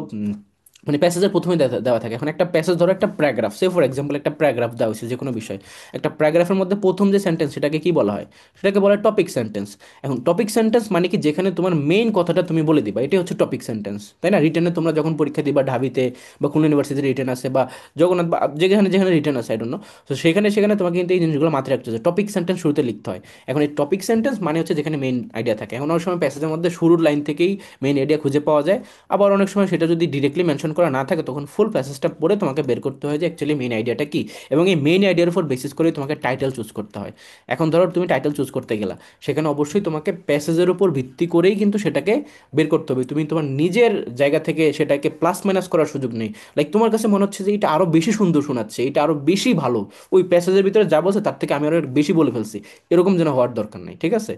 মানে প্যাসেজের প্রথমেই দেওয়া থাকে। এখন একটা প্যাসেজ ধরো একটা প্যারাগ্রাফ, সে ফর এক্সাম্পল একটা প্যারাগ্রাফ দেওয়া হয়েছে যে কোনো বিষয়, একটা প্যারাগ্রাফের মধ্যে প্রথম যে সেন্টেন্স সেটাকে কি বলা হয়, সেটাকে বলা হয় টপিক সেন্টেন্স। এখন টপিক সেন্টেন্স মানে কি, যেখানে তোমার মেইন কথাটা তুমি বলে দিবা, এটাই হচ্ছে টপিক সেন্টেন্স, তাই না? রিটেনে তোমরা যখন পরীক্ষা দিবা ঢাবিতে বা কোনো ইউনিভার্সিটিতে রিটেন আছে, বা জগন্নাথ বা যেখানে যেখানে রিটেন আছে আই ডোন্ট নো, তো সেখানে সেখানে তোমাকে কিন্তু এই জিনিসগুলো মাথায় রাখতে হবে, টপিক সেন্টেন্স শুরুতে লিখতে হয়। এখন এই টপিক সেন্টেন্স মানে হচ্ছে যেখানে মেইন আইডিয়া থাকে। এখন অনেক সময় প্যাসেজের মধ্যে শুরুর লাইন থেকেই মেইন আইডিয়া খুঁজে পাওয়া যায়, আবার অনেক সময় সেটা যদি ডিরেক্টলি মেনশন করা না থাকে তখন ফুল প্যাসেজটা পড়ে তোমাকে বের করতে হয় যে অ্যাকচুয়ালি মেইন আইডিয়াটা কি, এবং এই মেইন আইডিয়ার উপর বেসিস করে তোমাকে টাইটেল চুজ করতে হয়। এখন ধরো তুমি টাইটেল চুজ করতে গেলা, সেখানে অবশ্যই তোমাকে প্যাসেজের উপর ভিত্তি করেই কিন্তু সেটাকে বের করতে হবে, তুমি তোমার নিজের জায়গা থেকে সেটাকে প্লাস মাইনাস করার সুযোগ নেই। লাইক তোমার কাছে মনে হচ্ছে যে এটা আরো বেশি সুন্দর শোনাচ্ছে, এটা আরো বেশি ভালো, ওই প্যাসেজের ভিতরে যা বলছে তার থেকে আমি আরো বেশি বলে ফেলছি, এরকম যেন হওয়ার দরকার নেই, ঠিক আছে?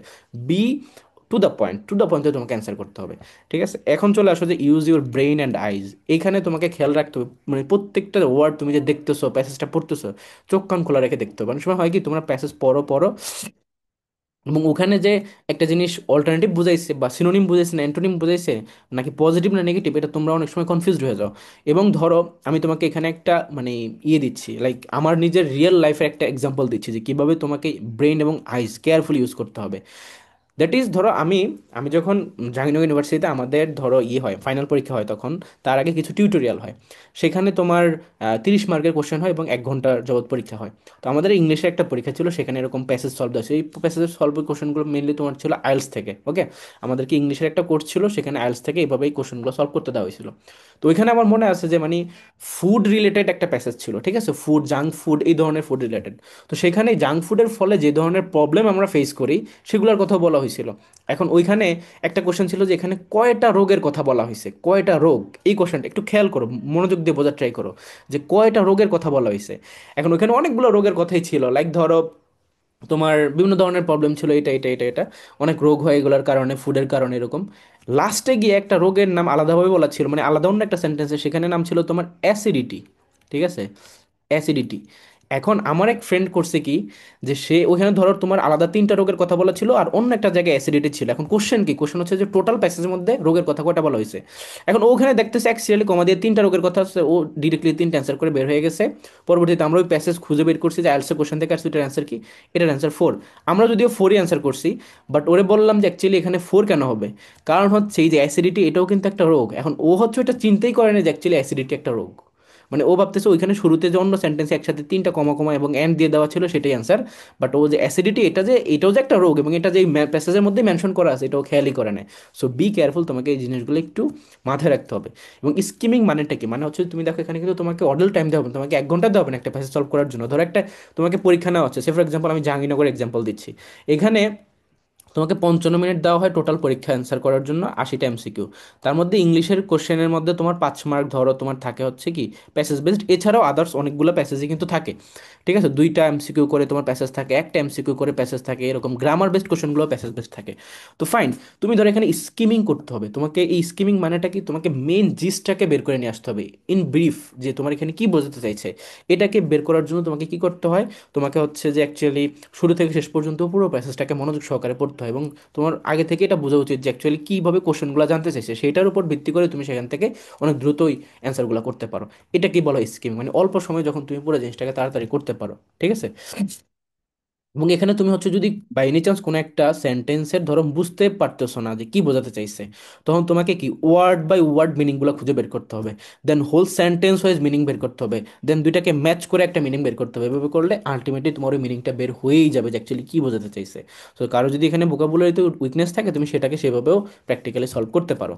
Be to the point, to the পয়েন্টে তোমাকে অ্যান্সার করতে হবে, ঠিক আছে? এখন চলে আসো যে ইউজ ইউর ব্রেইন অ্যান্ড আইজ। এইখানে তোমাকে খেয়াল রাখতে হবে মানে প্রত্যেকটা ওয়ার্ড তুমি যে দেখতেছো, প্যাসেজটা পড়তেছো, চোখ কান খোলা রেখে দেখতে হবে। অনেক সময় হয় কি তোমরা প্যাসেজ পড়ো পড়ো এবং ওখানে যে একটা জিনিস অল্টারনেটিভ বুঝাইছে বা সিনোনিম বুঝাইছে না অ্যান্টোনিম বুঝাইছে, নাকি পজিটিভ না নেগেটিভ, এটা তোমরা অনেক সময় কনফিউজড হয়ে যাও। এবং ধরো আমি তোমাকে এখানে একটা মানে ইয়ে দিচ্ছি, লাইক আমার নিজের রিয়েল লাইফের একটা এক্সাম্পল দিচ্ছি যে কীভাবে তোমাকে ব্রেন এবং আইস কেয়ারফুলি ইউজ করতে হবে। দ্যাট ইজ ধরো আমি আমি যখন জাহাঙ্গীরনগর ইউনিভার্সিটিতে আমাদের ধরো ইয়ে হয় ফাইনাল পরীক্ষা হয়, তখন তার আগে কিছু টিউটোরিয়াল হয়। সেখানে তোমার 30 মার্কের কোশ্চেন হয় এবং 1 ঘন্টার জগৎ পরীক্ষা হয়। তো আমাদের ইংলিশে একটা পরীক্ষা ছিল, সেখানে এরকম প্যাসেজ সলভ আছে, এই প্যাসেজ সলভ কোশ্চেনগুলো মেনলি তোমার ছিল আইএলস থেকে। ওকে, আমাদেরকে ইংলিশের একটা কোর্স ছিল, সেখানে আইএলস থেকে এইভাবেই কোশ্চেনগুলো সলভ করতে দেওয়া হয়েছিল। তো ওইখানে আমার মনে আছে যে মানে ফুড রিলেটেড একটা প্যাসেজ ছিল, ঠিক আছে, ফুড, জাঙ্ক ফুড, এই ধরনের ফুড রিলেটেড। তো সেখানে জাঙ্ক ফুডের ফলে যে ধরনের প্রবলেম আমরা ফেস করি সেগুলোর কথা বলা হয়েছিল। এখন ওইখানে একটা কোশ্চেন ছিল যে এখানে কয়টা রোগের কথা বলা হয়েছে, কয়টা রোগ, এই কোশ্চেনটা একটু খেয়াল করো, মনোযোগ দিয়ে বোঝার ট্রাই করো যে কয়টা রোগের কথা বলা হয়েছে। এখন ওইখানে অনেকগুলো রোগের কথাই ছিল, লাইক ধরো তোমার বিভিন্ন ধরনের প্রবলেম ছিল, এটা এটা এটা এটা, অনেক রোগ হয় এগুলোর কারণে, ফুডের কারণে এরকম। লাস্টে গিয়ে একটা রোগের নাম আলাদাভাবে বলা ছিল, মানে আলাদা অন্য একটা সেন্টেন্সে সেখানে নাম ছিল তোমার অ্যাসিডিটি, ঠিক আছে, অ্যাসিডিটি। এখন আমার এক ফ্রেন্ড করছে কি, যে সে ওখানে ধরো তোমার আলাদা 3টা রোগের কথা বলা ছিল আর অন্য একটা জায়গায় অ্যাসিডিটি ছিল। এখন কোশ্চেন কি, কোশ্চেন হচ্ছে যে টোটাল প্যাসেজের মধ্যে রোগের কথা কয়টা বলা হয়েছে। এখন ওখানে দেখতেছে অ্যাকচুয়ালি কমা দিয়ে 3টা রোগের কথা হচ্ছে, ও ডিরেক্টলি 3টা অ্যান্সার করে বের হয়ে গেছে। পরবর্তীতে আমরা ওই প্যাসেজ খুঁজে বের করছি যে আইএলটিএস কোশ্চেন থেকে আসছে, এটার অ্যান্সার কি, এটার অ্যান্সার 4। আমরা যদিও 4ই অ্যান্সার করছি, বাট ওরে বললাম যে অ্যাকচুয়ালি এখানে 4 কেন হবে, কারণ হচ্ছে এই যে অ্যাসিডিটি এটাও কিন্তু একটা রোগ। এখন ও হচ্ছে এটা চিন্তাই করে না যে অ্যাকচুয়ালি অ্যাসিডিটি একটা রোগ। মানে ও ভাবতেছে ওইখানে শুরুতে যে অন্য সেন্টেন্সে একসাথে তিনটা কমা কমা এবং এন্ড দিয়ে দেওয়া ছিল সেটাই অ্যান্সার। বাট ও যে অ্যাসিডিটি, এটা যে এটাও যে একটা রোগ এবং এটা যে প্যাসেজের মধ্যে মেনশন করা আছে এটাও খেয়ালই করে নেয়। সো বি কেয়ারফুল, তোমাকে এই জিনিসগুলো একটু মাথায় রাখতে হবে। এবং স্কিমিং মানেটা কি, মানে হচ্ছে তুমি দেখো এখানে কিন্তু তোমাকে অডেল টাইম দেওয়া হবে না, তোমাকে 1 ঘন্টা দেওয়া হবে না একটা প্যাসেজ সলভ করার জন্য। ধরো একটা তোমাকে পরীক্ষা নেওয়া হচ্ছে, সে ফর এক্সাম্পল আমি জাহাঙ্গীরনগর এক্সাম্পল দিচ্ছি, এখানে তোমাকে 55 মিনিট দেওয়া হয় টোটাল পরীক্ষা অ্যান্সার করার জন্য, 80টা এমসিকিউ। তার মধ্যে ইংলিশের কোশ্চেনের মধ্যে তোমার 5 মার্ক ধরো তোমার থাকে হচ্ছে কি প্যাসেজ বেসড, এছাড়াও আদার্স অনেকগুলো প্যাসেজই কিন্তু থাকে। ঠিক আছে, 2টা এমসিকিউ করে তোমার প্যাসেজ থাকে, একটা এমসিকিউ করে প্যাসেজ থাকে, এরকম গ্রামার বেসড কোশ্চেনগুলো প্যাসেজ বেসড থাকে। তো ফাইন, তুমি ধরো এখানে স্কিমিং করতে হবে, তোমাকে এই স্কিমিং মানেটা কি, তোমাকে মেন জিসটাকে বের করে নিয়ে আসতে হবে ইন ব্রিফ, যে তোমার এখানে কি বোঝাতে চাইছে। এটাকে বের করার জন্য তোমাকে কি করতে হয়, তোমাকে হচ্ছে যে অ্যাকচুয়ালি শুরু থেকে শেষ পর্যন্ত পুরো প্যাসেজটাকে মনোযোগ সহকারে পড়তে হয় এবং তোমার আগে থেকে এটা বোঝা উচিত যে অ্যাকচুয়ালি কীভাবে কোশ্চেনগুলো জানতে চাইছে, সেটার উপর ভিত্তি করে তুমি সেখান থেকে অনেক দ্রুতই অ্যান্সারগুলো করতে পারো। এটা কি বলা হয় স্কিম, মানে অল্প সময় যখন তুমি পুরো জিনিসটাকে তাড়াতাড়ি করতে পারো। ঠিক আছে, এবং এখানে তুমি হচ্ছে যদি বাই এনি চান্স কোনো একটা সেন্টেন্সের ধরো বুঝতে পারতেছো না যে কি বোঝাতে চাইছে, তখন তোমাকে কি ওয়ার্ড বাই ওয়ার্ড মিনিংগুলো খুঁজে বের করতে হবে, then whole sentence wise meaning বের করতে হবে, দেন দুইটাকে ম্যাচ করে একটা মিনিং বের করতে হবে। এভাবে করলে আলটিমেটলি তোমার ওই মিনিংটা বের হয়েই যাবে যে অ্যাকচুয়ালি কি বোঝাতে চাইছে। তো কারো যদি এখানে ভোকাবুলারিতে উইকনেস থাকে তুমি সেটাকে সেভাবেও প্র্যাকটিক্যালি সলভ করতে পারো।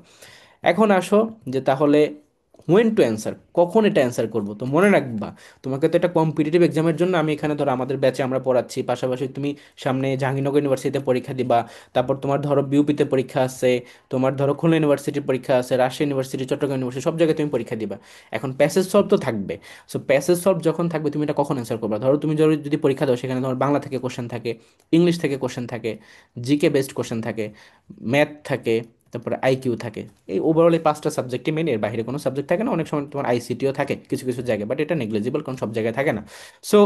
এখন আসো যে তাহলে হোয়েন টু অ্যান্সার, কখন এটা অ্যান্সার করবো। তো মনে রাখবা, তোমাকে তো একটা কম্পিটিটিভ এক্সামের জন্য আমি এখানে ধরো আমাদের ব্যাচে আমরা পড়াচ্ছি, পাশাপাশি তুমি সামনে জাহাঙ্গীরনগর ইউনিভার্সিটিতে পরীক্ষা দিবা, তারপর তোমার ধরো বিউপিতে পরীক্ষা আছে, তোমার ধরো খুলনা ইউনিভার্সিটির পরীক্ষা আছে, রাজশাহী ইউনিভার্সিটি, চট্টগ্রাম ইউনিভার্সিটি, সব জায়গায় তুমি পরীক্ষা দিবা। এখন প্যাসেজ সলভ তো থাকবে। সো প্যাসেজ সলভ যখন থাকবে তুমি এটা কখন অ্যান্সার করবা, ধরো তুমি যদি পরীক্ষা দাও সেখানে তোমার বাংলা থেকে কোশ্চেন থাকে, ইংলিশ থেকে কোশ্চেন থাকে, জিকে বেসড কোশ্চেন থাকে, ম্যাথ থাকে, তারপরে আইকিউ থাকে। এই ওভারঅল এই 5টা সাবজেক্টই মেন, এর বাইরে কোনো সাবজেক্ট থাকে না। অনেক সময় তোমার আইসিটিও থাকে কিছু কিছু জায়গায়, বাট এটা নেগলিজিবল, কারণ সব জায়গায় থাকে না। সো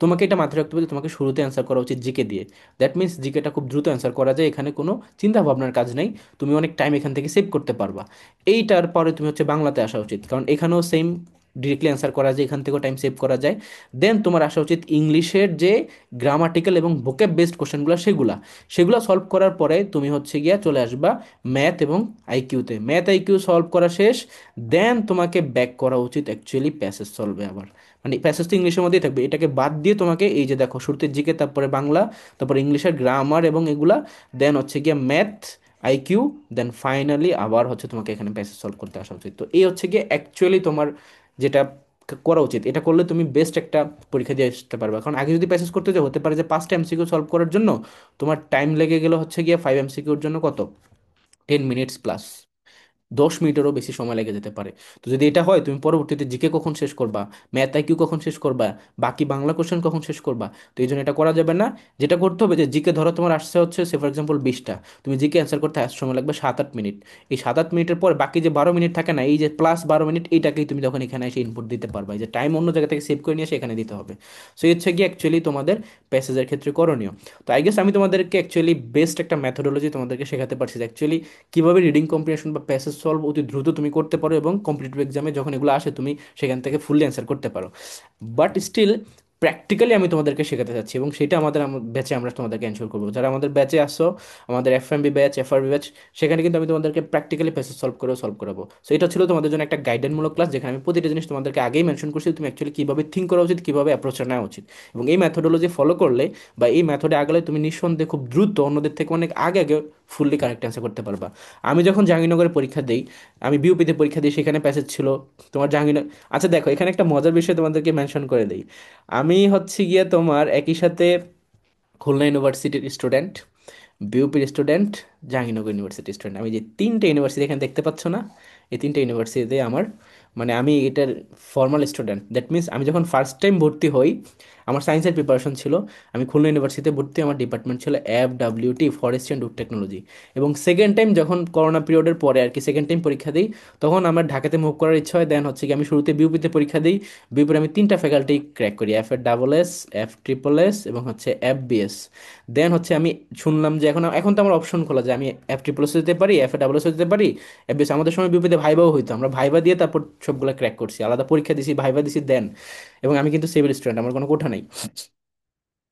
তোমাকে এটা মাথায় রাখতে হবে যে তোমাকে শুরুতে অ্যান্সার করা উচিত জিকে দিয়ে। দ্যাট মিনস জিকেটা খুব দ্রুত অ্যান্সার করা যায়, এখানে কোনো চিন্তা ভাবনার কাজ নেই, তুমি অনেক টাইম এখান থেকে সেভ করতে পারবা। এইটার পরে তুমি হচ্ছে বাংলাতে আসা উচিত, কারণ এখানেও সেম ডিরেক্টলি অ্যান্সার করা যায়, এখান থেকেও টাইম সেভ করা যায়। দেন তোমার আসা উচিত ইংলিশের যে গ্রামাটিক্যাল এবং ভোকেব বেসড কোশ্চেনগুলো, সেগুলা সেগুলো সলভ করার পরে তুমি হচ্ছে গিয়া চলে আসবা ম্যাথ এবং আইকিউতে। ম্যাথ আইকিউ সলভ করা শেষ, দেন তোমাকে ব্যাক করা উচিত অ্যাকচুয়ালি প্যাসেজ সলভে আবার। মানে প্যাসেজ তো ইংলিশের মধ্যেই থাকবে, এটাকে বাদ দিয়ে তোমাকে এই যে দেখো শুরুতে জিকে, তারপরে বাংলা, তারপরে ইংলিশের গ্রামার এবং এগুলা, দেন হচ্ছে গিয়া ম্যাথ আইকিউ, দেন ফাইনালি আবার হচ্ছে তোমাকে এখানে প্যাসেজ সলভ করতে আসা উচিত। তো এই হচ্ছে গিয়ে অ্যাকচুয়ালি তোমার যেটা করা উচিত, এটা করলে তুমি বেস্ট একটা পরীক্ষা দিয়ে আসতে পারবে। কারণ আগে যদি প্যাসেজ করতে যাও, হতে পারে যে 5টা এমসিকিউ সলভ করার জন্য তোমার টাইম লেগে গেল হচ্ছে গিয়ে 5 এমসিকিউর জন্য কত, 10 মিনিটস প্লাস, 10 মিনিটেরও বেশি সময় লেগে যেতে পারে। তো যদি এটা হয়, তুমি পরবর্তীতে জিকে কখন শেষ করবা, ম্যাথ আইকিউ কখন শেষ করবা, বাকি বাংলা কোশ্চেন কখন শেষ করবা। তো এই জন্য এটা করা যাবে না। যেটা করতে হবে যে জিকে ধরো তোমার আসছে হচ্ছে সে ফর এক্সাম্পল 20টা, তুমি জিকে অ্যান্সার করতে আজ সময় লাগবে 7-8 মিনিট। এই 7-8 মিনিটের পর বাকি যে 12 মিনিট থাকে না, এই যে প্লাস 12 মিনিট, এইটাকেই তুমি যখন এখানে এসে ইনপুট দিতে পারবা, এই যে টাইম অন্য জায়গা থেকে সেভ করে নিয়ে এসে এখানে দিতে হবে। সো এই হচ্ছে গিয়ে অ্যাকচুয়ালি তোমাদের প্যাসেজের ক্ষেত্রে করণীয়। তো আই গেস আমি তোমাদেরকে অ্যাকচুয়ালি বেস্ট একটা মেথোডোলজি তোমাদেরকে শেখাতে পারছি যে অ্যাকচুয়ালি কীভাবে রিডিং কম্প্রিহেনশন বা প্যাসেজ সলভ অতি দ্রুত তুমি করতে পারো এবং কম্পিটিটিভ এক্সামে যখন এগুলো আসে তুমি সেখান থেকে ফুললি অ্যান্সার করতে পারো। বাট স্টিল প্র্যাকটিক্যালি আমি তোমাদেরকে শেখাতে চাচ্ছি এবং সেটা আমাদের ব্যাচে আমরা তোমাদেরকে এনশোর করবো। যারা আমাদের ব্যাচে আসো, আমাদের এফএমবি ব্যাচ, এফআরবি ব্যাচ, সেখানে কিন্তু আমি তোমাদেরকে প্র্যাকটিক্যালি প্যাসেজ সলভ করাবো। সো এটা ছিল তোমাদের জন্য একটা গাইডেন্সমূলক ক্লাস, যেখানে আমি প্রতিটা জিনিস তোমাদেরকে আগেই মেনশন করছি, তুমি অ্যাকচুয়ালি কীভাবে থিঙ্ক করা উচিত, কীভাবে অ্যাপ্রোচ নেওয়া উচিত। এবং এই মেথোডোলজি ফলো করলে বা এই মেথডে আগলে তুমি নিঃসন্দেহে খুব দ্রুত অন্যদের থেকে অনেক আগে আগে ফুললি কারেক্ট অ্যান্সার করতে পারবা। আমি যখন জাহাঙ্গীরনগরে পরীক্ষা দিই, আমি বিউপিতে পরীক্ষা দিই, সেখানে প্যাসেজ ছিল তোমার জাহাঙ্গীরনগর। আচ্ছা দেখো, এখানে একটা মজার বিষয় তোমাদেরকে মেনশন করে দিই। আমি হচ্ছে গিয়ে তোমার একই সাথে খুলনা ইউনিভার্সিটির স্টুডেন্ট, বিউপির স্টুডেন্ট, জাহাঙ্গীরনগর ইউনিভার্সিটির স্টুডেন্ট। আমি যে 3টে ইউনিভার্সিটি এখানে দেখতে পাচ্ছ না, এই 3টে ইউনিভার্সিটিতে আমার মানে আমি এটার ফর্মাল স্টুডেন্ট। দ্যাট মিনস আমি যখন ফার্স্ট টাইম ভর্তি হই, আমার সায়েন্সের প্রিপারেশন ছিল, আমি খুলনা ইউনিভার্সিটিতে ভর্তি হই, আমার ডিপার্টমেন্ট ছিল FWT, forest and wood technology. এবং সেকেন্ড টাইম যখন করোনা পিরিয়ডের পরে আর কি সেকেন্ড টাইম পরীক্ষা দিই, তখন আমার ঢাকাতে মুভ করার ইচ্ছা হয়। দেন হচ্ছে কি আমি শুরুতে বিউপিতে পরীক্ষা দিই, বিউপির আমি 3টা ফ্যাকাল্টি ক্র্যাক করি, FA FSSS এবং হচ্ছে FBS। দেন হচ্ছে আমি শুনলাম যে এখন এখন তো আমার অপশন খোলা যায়, আমি FSSS দিতে পারি, FA দিতে পারি, FBS। আমাদের সময় বিউপিতে ভাইভাও হইতো, আমরা ভাইভা দিয়ে তারপর সবগুলো ক্র্যাক করছি, আলাদা পরীক্ষা দিছি, ভাইভা দিছি দেন। এবং আমি কিন্তু সিভিল স্টুডেন্ট, আমার কোনো কোঠা নাই।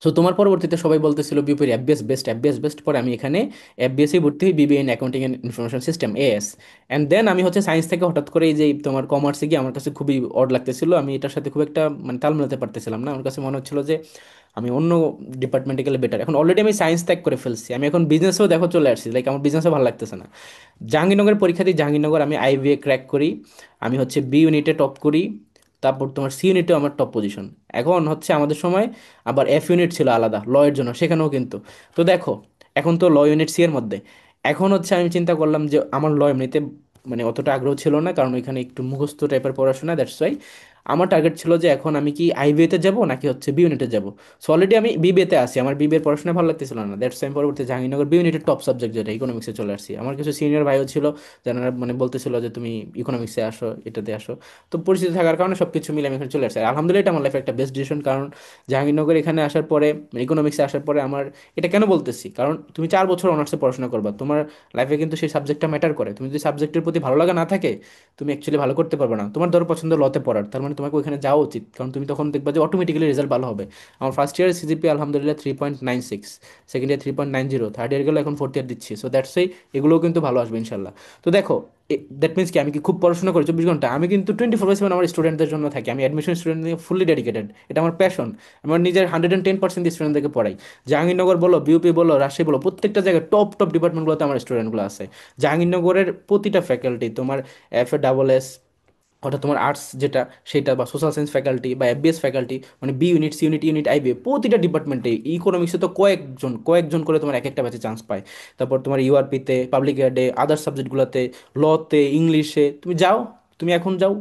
সো তোমার পরবর্তীতে সবাই বলতেছিল বিউপির এফবিএস বেস্ট, এফবিএস বেস্ট, পরে আমি এখানে এফবিএসই ভর্তি হই, BBA in accounting and information system, AS. And then আমি হচ্ছে সায়েন্স থেকে হঠাৎ করে এই যে তোমার কমার্সে গিয়ে আমার কাছে খুবই অড লাগতেছিল, আমি এটার সাথে খুব একটা মানে তাল মেলাতে পারতেছিলাম না। আমার কাছে মনে হচ্ছিল যে আমি অন্য ডিপার্টমেন্টে গেলে বেটার। এখন অলরেডি আমি সায়েন্স ত্যাগ করে ফেলছি, আমি এখন বিজনেসেও দেখো চলে আসছি, লাইক আমার বিজনেসও ভালো লাগতেছে না। জাহাঙ্গীরনগরের পরীক্ষা দিই, জাহাঙ্গীরনগর আমি আইবিএ ক্র্যাক করি, আমি হচ্ছে বি ইউনিটে টপ করি, তারপর তোমার সি ইউনিটেও আমার টপ পজিশন। এখন হচ্ছে আমাদের সময় আবার এফ ইউনিট ছিল আলাদা ল এর জন্য, সেখানেও কিন্তু। তো দেখো, এখন তো ল ইউনিট সি এর মধ্যে। এখন হচ্ছে আমি চিন্তা করলাম যে আমার ল এমনিতে মানে অতটা আগ্রহ ছিল না, কারণ ওইখানে একটু মুখস্থ টাইপের পড়াশোনা, দ্যাটস ওয়াই আমার টার্গেট ছিল যে এখন আমি কি আইবিএতে যাব নাকি হচ্ছে বি ইউনিটে যাব। সো অলরেডি আমি বিবিএতে আছি, আমার বিবিএর পড়াশোনা ভালো লাগতেছিল না, দ্যাটস আমি পরবর্তী জাহাঙ্গীরনগর বি ইউনিটের টপ সাবজেক্ট যেটা ইকোনমিক্সে চলে আসছি। আমার কিছু সিনিয়র ভাইও ছিল যারা মানে বলতেছিল যে তুমি ইকোনমিক্সে আসো, এটাতে আসো। তো পরিচিত থাকার কারণে সব কিছু মিলে আমি এখানে চলে আসছি। আর আলহামদুলিল্লাহ এটা আমার লাইফে একটা বেস্ট ডিসিশন, কারণ জাহাঙ্গীরনগর এখানে আসার পরে ইকোনমিক্সে আসার পরে আমার, এটা কেন বলতেছি, কারণ তুমি 4 বছর অনার্সে পড়াশোনা করবা, তোমার লাইফে কিন্তু সেই সাবজেক্টটা ম্যাটার করে। তুমি যদি সাবজেক্টের প্রতি ভালো লাগা না থাকে, তুমি অ্যাকচুয়ালি ভালো করতে পারবে না। তোমার ধরো পছন্দ লতে পড়ার, তার মানে তোমাকে ওইখানে যাওয়া উচিত, কারণ তুমি তখন দেখবা যে অটোমেটিক্যালি রেজাল্ট ভালো হবে। আমার ফার্স্ট ইয়ারের সিজিপি আলহামদুলিল্লাহ 3.96, সেকেন্ড ইয়ার 3.90, থার্ড ইয়ার গেলে এখন ফোর্থ ইয়ার দিচ্ছি, সো দ্যাটস এই, এগুলোও কিন্তু ভালো আসবে ইনশাল্লাহ। তো দেখো, দ্যাট মিনস কি আমি কি খুব পড়াশোনা করি 24 ঘন্টা? আমি কিন্তু 24/7 আমার স্টুডেন্টদের জন্য থাকি, আমি অ্যাডমিশন স্টুডেন্ট নিয়ে ফুললি ডেডিকেটেড, এটা আমার প্যাশন। আমার নিজের 110% স্টুডেন্টদেরকে পড়াই। জাহাঙ্গীরনগর বলো, বিউপি বলো, রাজশাহী বলো, প্রত্যেকটা জায়গায় টপ টপ ডিপার্টমেন্টগুলোতে আমার স্টুডেন্টগুলো আছে। জাহাঙ্গীরনগরের প্রতিটা ফ্যাকাল্টি, তোমার FA, অর্থাৎ তোমার আর্টস যেটা সেটা, বা সোশ্যাল সায়েন্স ফ্যাকাল্টি, বা এফবিএস ফ্যাকাল্টি, মানে B unit, C unit, unit IBA, প্রতিটা ডিপার্টমেন্টে, ইকোনমিক্সে তো কয়েকজন কয়েকজন করে তোমার এক একটা ব্যাচে চান্স পায়। তারপর তোমার ইউআরপিতে, পাবলিক এডে, আদার সাবজেক্টগুলোতে, লতে, ইংলিশে, তুমি যাও, তুমি এখন যাও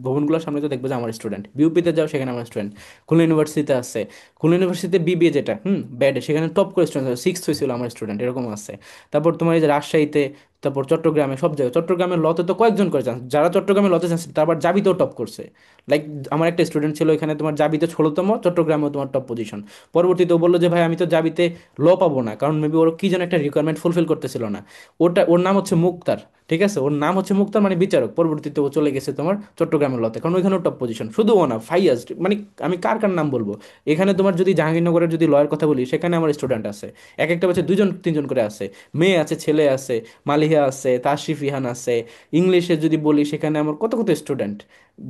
ভবনগুলোর সামনে, তো দেখবে যে আমার স্টুডেন্ট। বিউপিতে যাও, সেখানে আমার স্টুডেন্ট। খুলনা ইউনিভার্সিটিতে আছে, খুলনা ইউনিভার্সিটিতে বিবিএ যেটা, ব্যাডে, সেখানে টপ করে স্টুডেন্ট, সিক্স হয়েছিল আমার স্টুডেন্ট, এরকম আছে। তারপর তোমার এই যে রাজশাহীতে, তারপর চট্টগ্রামে, সব জায়গায় চট্টগ্রামের লতে তো কয়েকজন করে চান্স, যারা চট্টগ্রামে লতে চান্স তারপর জাবিতেও টপ করছে। লাইক আমার একটা স্টুডেন্ট ছিল এখানে তোমার জাবিতে 16তম, চট্টগ্রামেও তোমার টপ পজিশন। পরবর্তীতে ও বললো যে ভাই আমি তো জাবিতে পাবো না, কারণ মেবি ওর কি যেন একটা রিকোয়ারমেন্ট ফুলফিল করতেছিল না। ওর নাম হচ্ছে মুক্তার, ঠিক আছে, ওর নাম হচ্ছে মুক্তার মানে বিচারক। পরবর্তীতে ও চলে গেছে তোমার চট্টগ্রামের লতে, কারণ ওইখানেও টপ পজিশন। শুধু ও না, ফাইয়াস্ট, মানে আমি কার কার নাম বলবো। এখানে তোমার যদি জাহাঙ্গীরনগরের যদি লয়ের কথা বলি, সেখানে আমার স্টুডেন্ট আছে, এক একটা বছর 2 জন 3 জন করে আছে, মেয়ে আছে, ছেলে আছে, মালিহা আছে, তাশরিফ ইহান আছে। ইংলিশে যদি বলি, সেখানে আমার কত কত স্টুডেন্ট।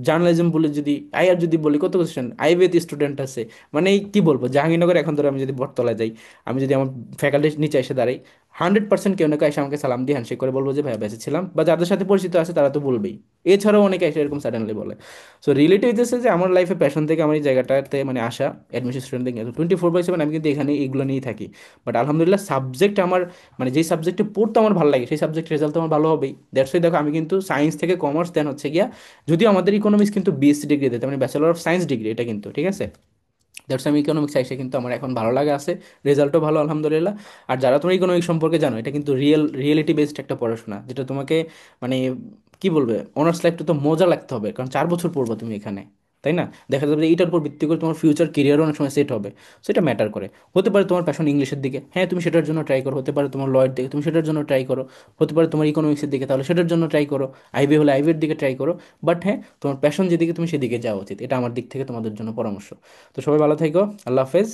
জার্নালিজম বলে যদি, আইআর যদি বলি, কত কত স্টুডেন্ট, আইবিএতে স্টুডেন্ট আছে। মানে এই কি বলবো, জাহাঙ্গীরনগর এখন ধরো আমি যদি বটতলায় যাই, আমি যদি আমার ফ্যাকাল্টির নিচে এসে দাঁড়াই, 100% কেউ না কেউ এসে আমাকে সালাম দিয়ে হ্যান্ডশেক করে বলবো যে ভাইয়া বেঁচে ছিলাম, বা যাদের সাথে পরিচিত আছে তারা তো বলবেই। এছাড়াও অনেকে এসে এরকম সাডেনলি বলে। সো রিলেটিভ হইতেছে যে আমার লাইফে প্যাশন থেকে আমার এই জায়গাটাতে মানে আসা, অ্যাডমিশন স্টুডেন্ট থেকে 24/7 আমি কিন্তু এখানে এইগুলো নিয়েই থাকি। বাট আলহামদুলিল্লাহ সাবজেক্ট আমার, মানে যেই সাবজেক্টে পড়তে আমার ভালো লাগে সেই সাবজেক্টের রেজাল্ট আমার ভালো হবেই। দ্যাটস ওয়াই দেখো আমি কিন্তু সায়েন্স থেকে কমার্স, দেন হচ্ছে গিয়া, যদিও আমাদের ইকোনমিক্স কিন্তু বিএসসি ডিগ্রি দিতে, মানে ব্যাচেলর অফ সায়েন্স ডিগ্রি, এটা কিন্তু ঠিক আছে। দ্যাটস আমি ইকোনমিক্স আইসে কিন্তু আমার এখন ভালো লাগা আছে, রেজাল্টও ভালো আলহামদুলিল্লাহ। আর যারা তোমার ইকোনমিক্স সম্পর্কে জানো, এটা কিন্তু রিয়েলিটি বেসড একটা পড়াশোনা, যেটা তোমাকে মানে কি বলবে, অনার্স লাইফটা তো মজা লাগতে হবে, কারণ 4 বছর পড়বো তুমি এখানে, তাই না? দেখা যাবে যে এইটার উপর ভিত্তি করে তোমার ফিউচার কেরিয়ারও অনেক সময় সেট হবে। সেটা ম্যাটার করে। হতে পারে তোমার প্যাশন ইংলিশের দিকে, হ্যাঁ তুমি সেটার জন্য ট্রাই করো। হতে পারে তোমার লয়ের দিকে, তুমি সেটার জন্য ট্রাই করো। হতে পারে তোমার ইকোনমিক্সের দিকে, তাহলে সেটার জন্য ট্রাই করো। আইবি হলে আইবির দিকে ট্রাই করো। বাট হ্যাঁ, তোমার প্যাশন যেদিকে তুমি সেদিকে যাওয়া উচিত, এটা আমার দিক থেকে তোমাদের জন্য পরামর্শ। তো সবাই ভালো থেকো, আল্লাহ হাফেজ।